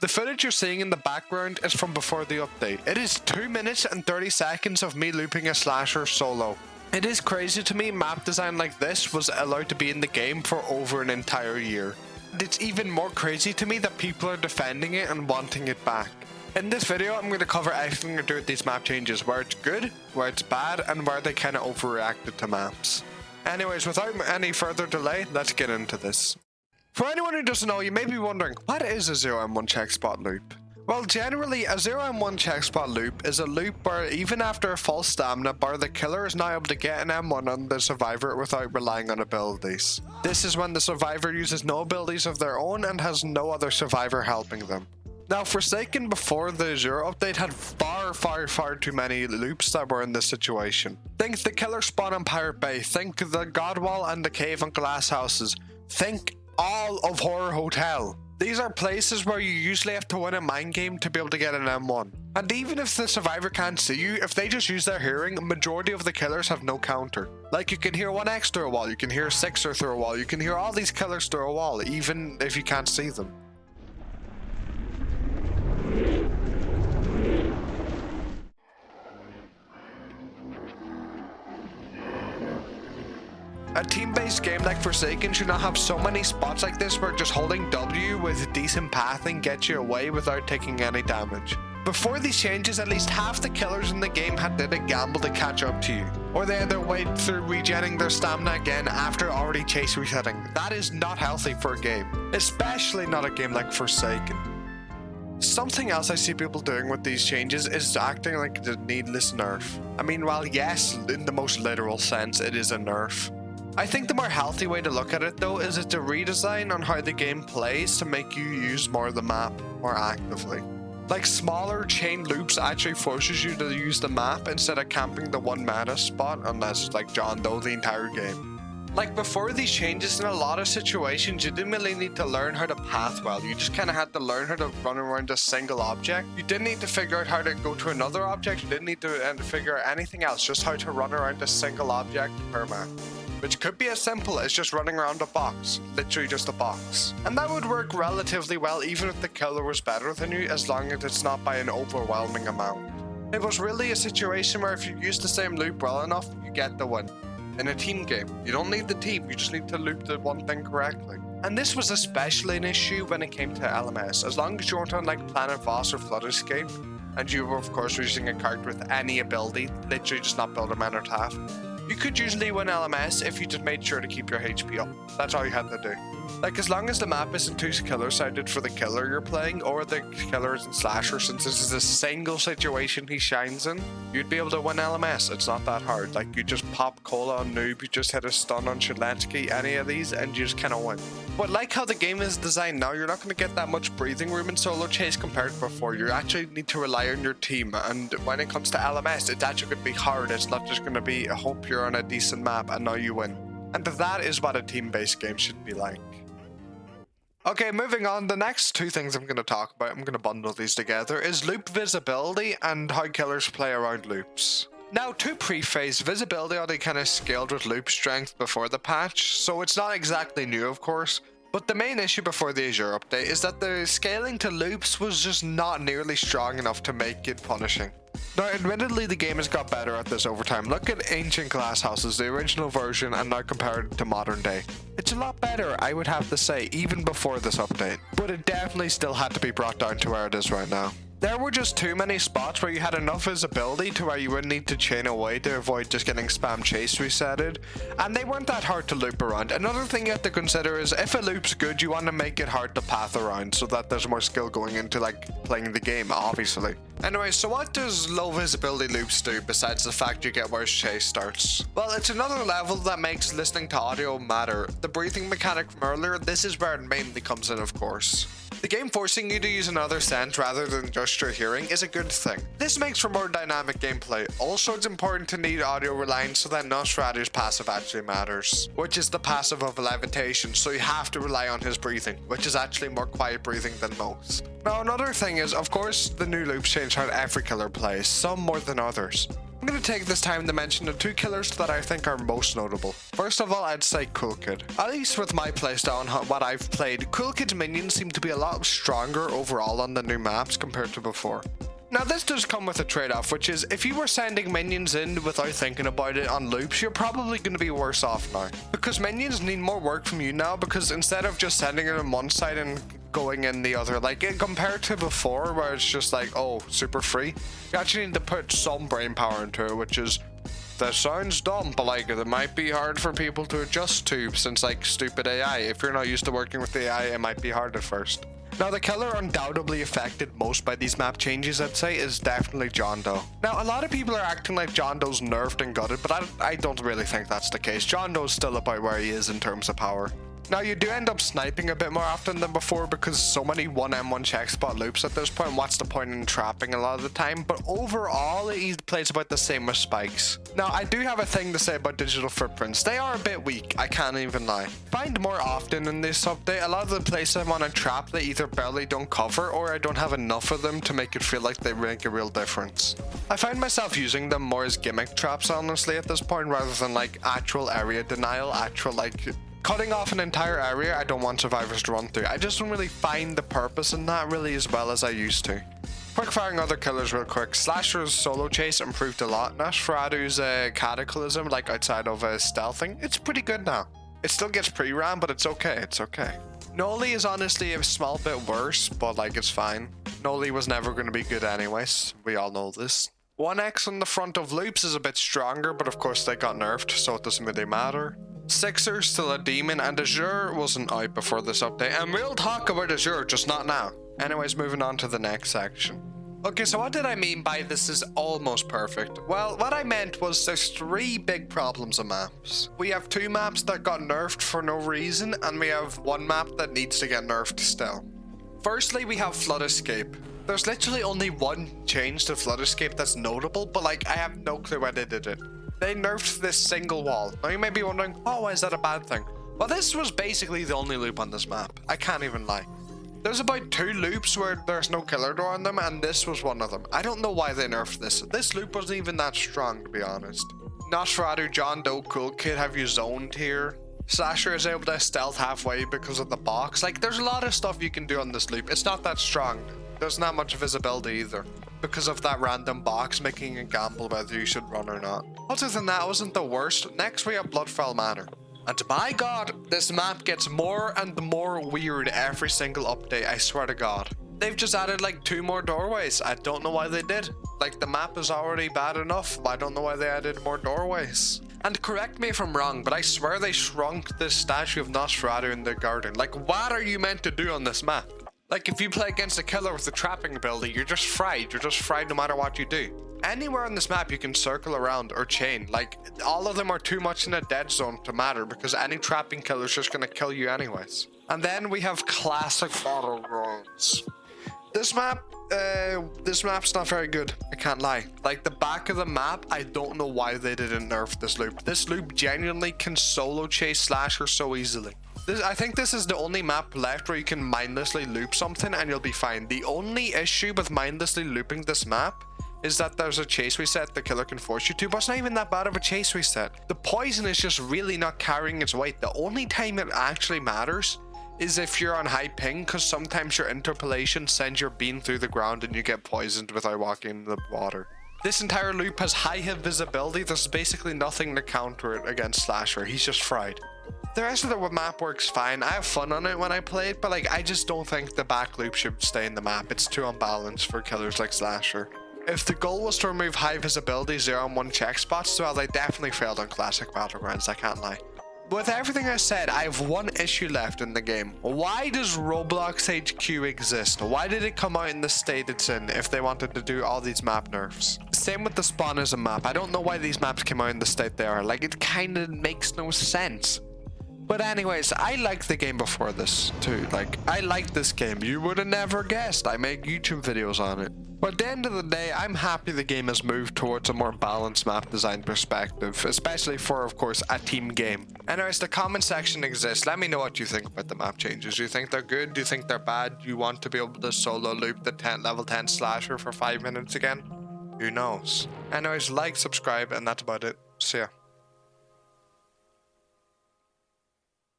The footage you're seeing in the background is from before the update. It is 2 minutes and 30 seconds of me looping a slasher solo. It is crazy to me map design like this was allowed to be in the game for over an entire year. And it's even more crazy to me that people are defending it and wanting it back. In this video, I'm going to cover everything to do with these map changes, where it's good, where it's bad, and where they kind of overreacted to maps. Anyways, without any further delay, let's get into this. For anyone who doesn't know, you may be wondering, what is a 0M1 check spot loop? Well, generally, a 0M1 check spot loop is a loop where even after a full stamina bar, the killer is now able to get an M1 on the survivor without relying on abilities. This is when the survivor uses no abilities of their own and has no other survivor helping them. Now, Forsaken before the Azure update had far too many loops that were in this situation. Think the killer spawn on Pirate Bay, think the God Wall and the cave and glass houses, think all of Horror Hotel. These are places where you usually have to win a mind game to be able to get an M1. And even if the survivor can't see you, if they just use their hearing, majority of the killers have no counter. Like, you can hear 1x through a wall, you can hear 6er through a wall, you can hear all these killers through a wall, even if you can't see them. A team-based game like Forsaken should not have so many spots like this where just holding W with decent pathing gets you away without taking any damage. Before these changes, at least half the killers in the game had to gamble to catch up to you, or they had to wait through regenning their stamina again after already chase resetting. That is not healthy for a game, especially not a game like Forsaken. Something else I see people doing with these changes is acting like the needless nerf. I mean, while yes, in the most literal sense, it is a nerf. I think the more healthy way to look at it though is it's a redesign on how the game plays to make you use more of the map more actively. Like, smaller chain loops actually forces you to use the map instead of camping the one mana spot unless it's like John Doe the entire game. Like, before these changes, in a lot of situations you didn't really need to learn how to path well, you just kind of had to learn how to run around a single object. You didn't need to figure out how to go to another object, you didn't need to figure out anything else, just how to run around a single object per map. Which could be as simple as just running around a box, literally just a box. And that would work relatively well even if the killer was better than you, as long as it's not by an overwhelming amount. It was really a situation where if you use the same loop well enough, you get the win. In a team game, you don't need the team, you just need to loop the one thing correctly. And this was especially an issue when it came to LMS, as long as you weren't on like Planet Voss or Flood Escape, and you were of course using a character with any ability, literally just not build a man or half. You could usually win LMS if you just made sure to keep your HP up. That's all you had to do. Like, as long as the map isn't too killer-sided for the killer you're playing, or the killer isn't slasher, since this is a single situation he shines in, you'd be able to win LMS. It's not that hard. Like, you just pop Cola on Noob, you just hit a stun on Shelensky, any of these, and you just kind of win. But like how the game is designed now, you're not going to get that much breathing room in solo chase compared to before. You actually need to rely on your team, and when it comes to LMS, it's actually going to be hard. It's not just going to be a hope you're on a decent map and now you win. And that is what a team-based game should be like. Okay, moving on, the next two things I'm going to talk about, I'm going to bundle these together, is loop visibility and how killers play around loops. Now, to preface, visibility already kind of scaled with loop strength before the patch, so it's not exactly new of course, but the main issue before the Azure update is that the scaling to loops was just not nearly strong enough to make it punishing. Now, admittedly, the game has got better at this over time. Look at Ancient Glass Houses, the original version, and now compare it to modern day. It's a lot better, I would have to say, even before this update. But it definitely still had to be brought down to where it is right now. There were just too many spots where you had enough visibility to where you wouldn't need to chain away to avoid just getting spam chase resetted, and they weren't that hard to loop around. Another thing you have to consider is if a loop's good, you want to make it hard to path around so that there's more skill going into like playing the game, obviously. Anyway, so what does low visibility loops do besides the fact you get worse chase starts? Well, it's another level that makes listening to audio matter. The breathing mechanic from earlier, this is where it mainly comes in of course. The game forcing you to use another sense rather than just your hearing is a good thing. This makes for more dynamic gameplay. Also, it's important to need audio reliance so that Nosferatu's passive actually matters, which is the passive of levitation, so you have to rely on his breathing, which is actually more quiet breathing than most. Now, another thing is, of course, the new loops change how every killer plays, some more than others. I'm going to take this time to mention the 2 killers that I think are most notable. First of all, I'd say Coolkid. At least with my playstyle and what I've played, Coolkid's minions seem to be a lot stronger overall on the new maps compared to before. Now this does come with a trade-off, which is if you were sending minions in without thinking about it on loops, you're probably going to be worse off now. Because minions need more work from you now, because instead of just sending it on one side and going in the other, like compared to before where it's just like, oh, super free, you actually need to put some brain power into it, which is, that sounds dumb, but like it might be hard for people to adjust to since like stupid AI. If you're not used to working with AI, it might be hard at first. Now the killer undoubtedly affected most by these map changes, I'd say, is definitely John Doe. Now a lot of people are acting like John Doe's nerfed and gutted, but I don't really think that's the case. John Doe's still about where he is in terms of power. Now you do end up sniping a bit more often than before because so many 1m1 check spot loops at this point. What's the point in trapping a lot of the time? But overall he plays about the same with spikes. Now I do have a thing to say about digital footprints. They are a bit weak, I can't even lie. Find more often in this update, a lot of the places I'm on a trap they either barely don't cover or I don't have enough of them to make it feel like they make a real difference. I find myself using them more as gimmick traps honestly at this point rather than like actual area denial, actual like cutting off an entire area I don't want survivors to run through. I just don't really find the purpose in that really as well as I used to. Quick firing other killers real quick. Slasher's solo chase improved a lot. Nosferatu's cataclysm, like outside of stealthing, it's pretty good now. It still gets pre-ram, but it's okay, it's okay. Noli is honestly a small bit worse, but like it's fine. Noli was never going to be good anyways, we all know this. 1x on the front of loops is a bit stronger, but of course they got nerfed, so it doesn't really matter. Sixer's still a demon, and Azure wasn't out before this update, and we'll talk about Azure, just not now. Anyways, moving on to the next section. Okay, so what did I mean by this is almost perfect? Well, what I meant was there's 3 big problems of maps. We have 2 maps that got nerfed for no reason, and we have 1 map that needs to get nerfed still. Firstly, we have Flood Escape. There's literally only 1 change to Flood Escape that's notable, but like I have no clue why they did it. They nerfed this single wall. Now you may be wondering, oh, why is that a bad thing? Well, this was basically the only loop on this map. I can't even lie. There's about 2 loops where there's no killer door on them, and this was one of them. I don't know why they nerfed this. This loop wasn't even that strong, to be honest. Nosferatu, John Doe, Coolkid have you zoned here. Slasher is able to stealth halfway because of the box. Like, there's a lot of stuff you can do on this loop. It's not that strong. There's not much visibility either, because of that random box making a gamble whether you should run or not. Other than that, it wasn't the worst. Next we have Bloodfell Manor. And by God, this map gets more and more weird every single update, I swear to God. They've just added like 2 more doorways. I don't know why they did. Like, the map is already bad enough. I don't know why they added more doorways. And correct me if I'm wrong, but I swear they shrunk this statue of Nosferatu in the garden. Like, what are you meant to do on this map? Like, if you play against a killer with the trapping ability, you're just fried. You're just fried no matter what you do. Anywhere on this map you can circle around or chain. Like, all of them are too much in a dead zone to matter because any trapping killer is just going to kill you anyways. And then we have Classic Battlegrounds. This map's not very good, I can't lie. Like, the back of the map, I don't know why they didn't nerf this loop. This loop genuinely can solo chase Slasher so easily. I think this is the only map left where you can mindlessly loop something and you'll be fine. The only issue with mindlessly looping this map is that there's a chase reset the killer can force you to, but it's not even that bad of a chase reset. The poison is just really not carrying its weight. The only time it actually matters is if you're on high ping, because sometimes your interpolation sends your beam through the ground and you get poisoned without walking in the water. This entire loop has high hit visibility. There's basically nothing to counter it against Slasher. He's just fried. The rest of the map works fine. I have fun on it when I play it, but like, I just don't think the back loop should stay in the map. It's too unbalanced for killers like Slasher. If the goal was to remove high visibility 0-on-1 check spots, well, they definitely failed on Classic Battlegrounds, I can't lie. With everything I said, I have 1 issue left in the game. Why does Roblox HQ exist? Why did it come out in the state it's in if they wanted to do all these map nerfs? Same with the Spawnism map. I don't know why these maps came out in the state they are. Like, it kind of makes no sense. But anyways, I liked the game before this too. Like, I liked this game. You would have never guessed. I make YouTube videos on it. But at the end of the day, I'm happy the game has moved towards a more balanced map design perspective, especially for, of course, a team game. Anyways, the comment section exists. Let me know what you think about the map changes. Do you think they're good? Do you think they're bad? Do you want to be able to solo loop the level 10 Slasher for 5 minutes again? Who knows? Anyways, like, subscribe, and that's about it. See ya.